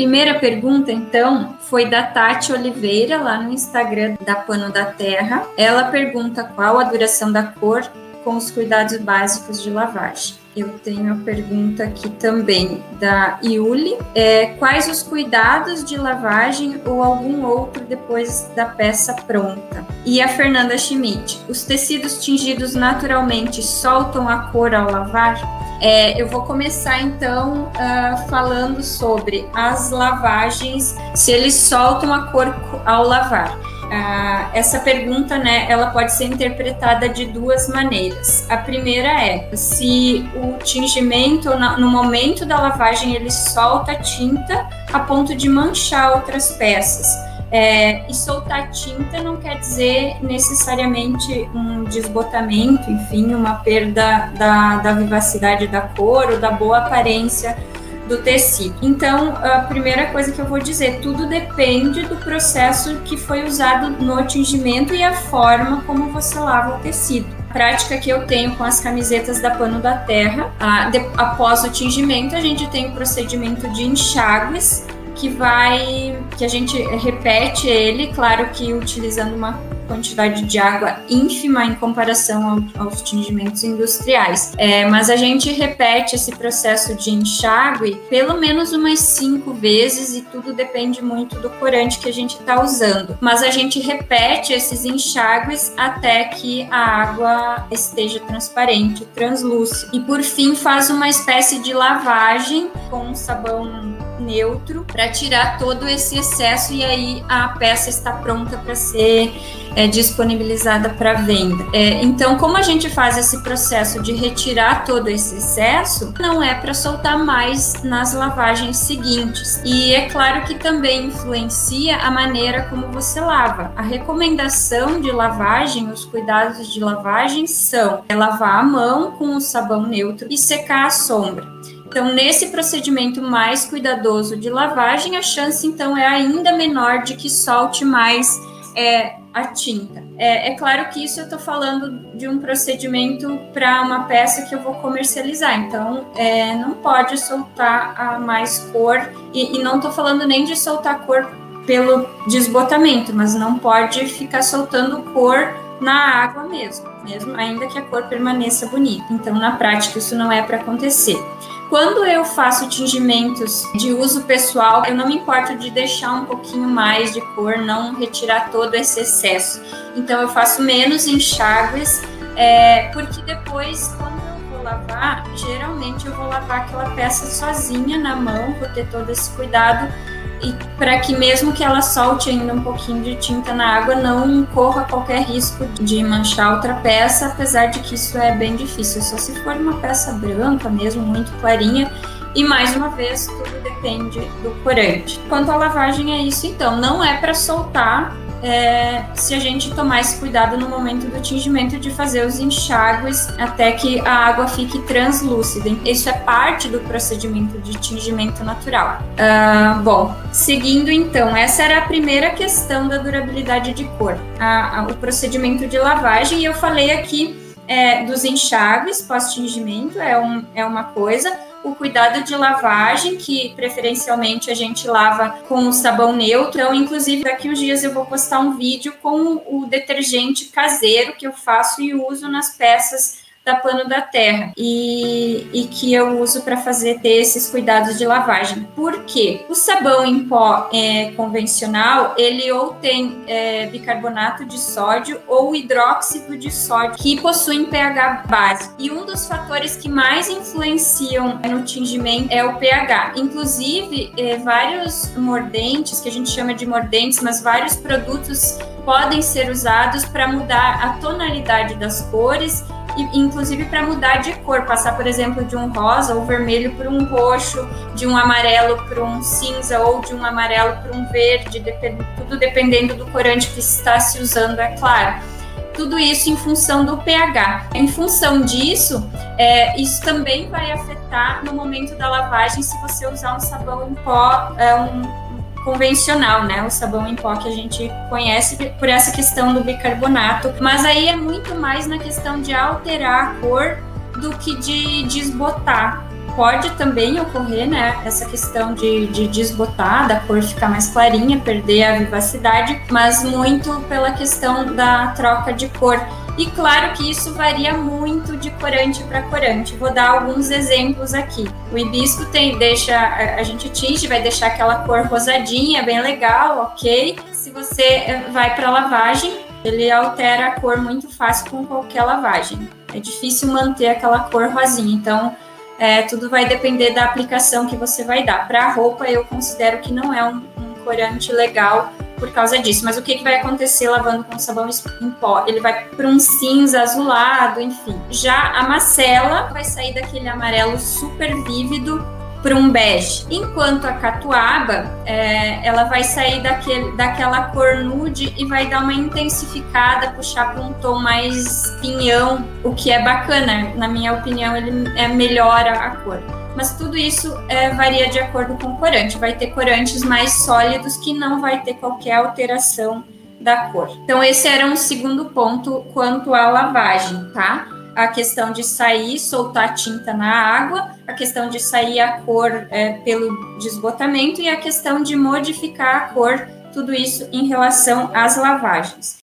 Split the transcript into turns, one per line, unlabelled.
primeira pergunta, então, foi da Tati Oliveira, lá no Instagram da Pano da Terra. Ela pergunta qual a duração da cor com os cuidados básicos de lavagem. Eu tenho a pergunta aqui também da Iuli. Quais os cuidados de lavagem ou algum outro depois da peça pronta? E a Fernanda Schmidt. Os tecidos tingidos naturalmente soltam a cor ao lavar? Eu vou começar, então, falando sobre as lavagens, se eles soltam a cor ao lavar. Essa pergunta, né, ela pode ser interpretada de duas maneiras. A primeira é se o tingimento, no momento da lavagem, ele solta a tinta a ponto de manchar outras peças. E soltar tinta não quer dizer necessariamente um desbotamento, enfim, uma perda da vivacidade da cor ou da boa aparência do tecido. Então, a primeira coisa que eu vou dizer, tudo depende do processo que foi usado no tingimento e a forma como você lava o tecido. A prática que eu tenho com as camisetas da Pano da Terra, após o tingimento, a gente tem o procedimento de enxágues, que a gente repete ele, claro que utilizando uma quantidade de água ínfima em comparação aos tingimentos industriais. Mas a gente repete esse processo de enxágue pelo menos umas 5 vezes e tudo depende muito do corante que a gente está usando. Mas a gente repete esses enxágues até que a água esteja transparente, translúcida. E por fim faz uma espécie de lavagem com sabão neutro para tirar todo esse excesso e aí a peça está pronta para ser disponibilizada para venda. Então, como a gente faz esse processo de retirar todo esse excesso, não é para soltar mais nas lavagens seguintes. E é claro que também influencia a maneira como você lava. A recomendação de lavagem, os cuidados de lavagem são lavar a mão com o sabão neutro e secar à sombra. Então, nesse procedimento mais cuidadoso de lavagem, a chance, então, é ainda menor de que solte mais a tinta. É claro que isso eu estou falando de um procedimento para uma peça que eu vou comercializar, então não pode soltar a mais cor, e não estou falando nem de soltar cor pelo desbotamento, mas não pode ficar soltando cor na água mesmo ainda que a cor permaneça bonita. Então, na prática, isso não é para acontecer. Quando eu faço tingimentos de uso pessoal, eu não me importo de deixar um pouquinho mais de cor, não retirar todo esse excesso. Então, eu faço menos enxágues, porque depois, quando eu vou lavar, geralmente eu vou lavar aquela peça sozinha na mão, vou ter todo esse cuidado, e para que mesmo que ela solte ainda um pouquinho de tinta na água, não corra qualquer risco de manchar outra peça, apesar de que isso é bem difícil, só se for uma peça branca mesmo, muito clarinha, e mais uma vez, tudo depende do corante. Quanto à lavagem é isso então, não é para soltar, se a gente tomar esse cuidado no momento do tingimento de fazer os enxágues até que a água fique translúcida. Isso é parte do procedimento de tingimento natural. Bom, seguindo então, essa era a primeira questão da durabilidade de cor, o procedimento de lavagem, e eu falei aqui dos enxágues pós-tingimento, é uma coisa. O cuidado de lavagem, que preferencialmente a gente lava com o sabão neutro. Então, inclusive, daqui uns dias eu vou postar um vídeo com o detergente caseiro que eu faço e uso nas peças da Pano da Terra e que eu uso para ter esses cuidados de lavagem. Por quê? O sabão em pó convencional, ele ou tem bicarbonato de sódio ou hidróxido de sódio, que possuem pH básico. E um dos fatores que mais influenciam no tingimento é o pH. Inclusive, vários mordentes, que a gente chama de mordentes, mas vários produtos podem ser usados para mudar a tonalidade das cores, inclusive para mudar de cor, passar, por exemplo, de um rosa ou vermelho para um roxo, de um amarelo para um cinza ou de um amarelo para um verde, tudo dependendo do corante que está se usando, é claro. Tudo isso em função do pH. Em função disso, isso também vai afetar no momento da lavagem se você usar um sabão em pó, convencional, né? O sabão em pó que a gente conhece por essa questão do bicarbonato, mas aí é muito mais na questão de alterar a cor do que de desbotar pode também ocorrer, né, essa questão de desbotar, da cor ficar mais clarinha, perder a vivacidade, mas muito pela questão da troca de cor. E claro que isso varia muito de corante para corante. Vou dar alguns exemplos aqui. O hibisco a gente tinge, vai deixar aquela cor rosadinha, bem legal, ok? Se você vai para lavagem, ele altera a cor muito fácil com qualquer lavagem. É difícil manter aquela cor rosinha, então tudo vai depender da aplicação que você vai dar. Para a roupa, eu considero que não é um corante legal por causa disso. Mas o que vai acontecer lavando com sabão em pó? Ele vai para um cinza azulado, enfim. Já a macela vai sair daquele amarelo super vívido para um bege. Enquanto a catuaba, ela vai sair daquela cor nude e vai dar uma intensificada, puxar para um tom mais pinhão, o que é bacana. Na minha opinião, ele melhora a cor. Mas tudo isso varia de acordo com o corante. Vai ter corantes mais sólidos que não vai ter qualquer alteração da cor. Então, esse era um segundo ponto quanto à lavagem, tá? A questão de sair, soltar a tinta na água, a questão de sair a cor pelo desbotamento e a questão de modificar a cor, tudo isso em relação às lavagens.